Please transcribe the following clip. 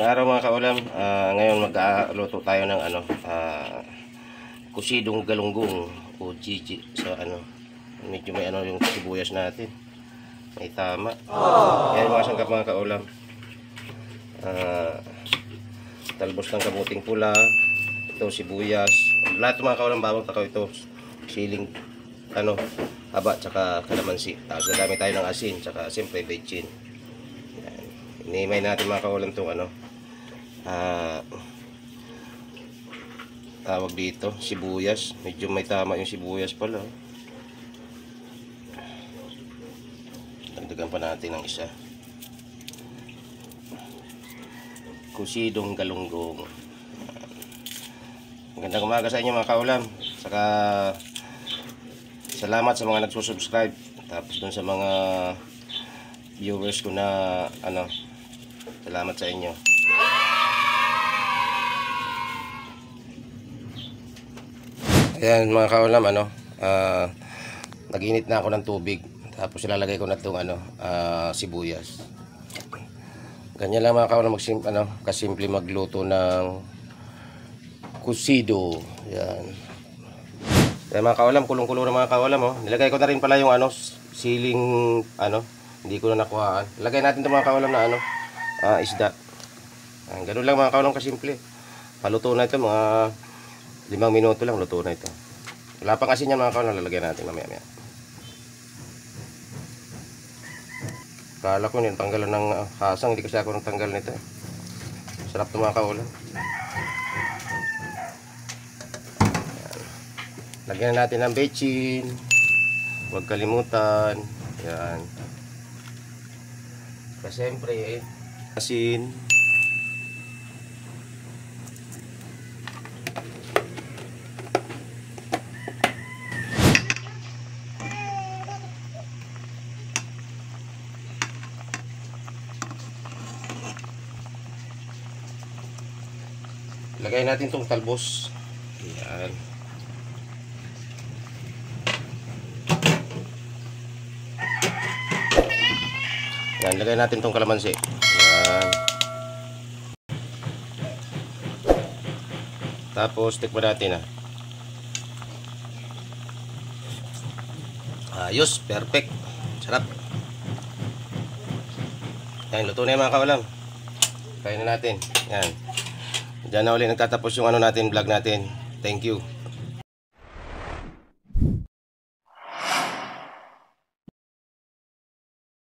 Magandang araw mga kaulam. Ngayon mag-luto tayo ng kusidong galunggong o chichi sa medyo may yung sibuyas natin. May tama. Yan mga sangkap mga kaulam. Talbos ng kamuting pula, ito sibuyas. Lahat mga kaulam bawang takaw ito. Siling haba tsaka kalamansi. Tapos gagamit tayo ng asin tsaka siyempre bechin. Inimay natin mga kaulam itong tawag dito, sibuyas. Medyo may tama yung sibuyas pala. Dagdagan pa natin ng isa. Kusidong galunggong. Magandang umaga sa inyo mga kaulam. Saka salamat sa mga nagsusubscribe. Tapos dun sa mga viewers ko na salamat sa inyo. Ayan mga kaulam, nag-init na ako ng tubig. Tapos ilalagay ko na itong sibuyas. Ganyan lang mga kaulam kasimple magluto ng kusido. Yan. Ayan mga kaulam, kulong-kulo na mga kaulam. Nilagay ko na rin pala yung siling hindi ko na nakuhaan. Lagay natin itong mga kaulam na isda. Ganun lang mga kaulam kasimple. Paluto na ito, mga 5 minuto lang luto na ito. Wala pang asin yan mga kaulam, lalagyan natin mamaya. Kala ko tanggalan ng hasang, hindi kasi ako nang tanggal nito. Sarap ito mga kaulam. Lagyan na natin ng bechin. Huwag kalimutan. Yan. Kasi siyempre asin. Lagay natin tong talbos. Yan. Yan, lagay natin tong kalamansi. Yan. Tapos tikman natin ayos, perfect. Sarap. Yan, luto na yung mga kaulam. Kain na natin. Yan. Diyan na ulit nagtatapos yung natin, vlog natin. Thank you.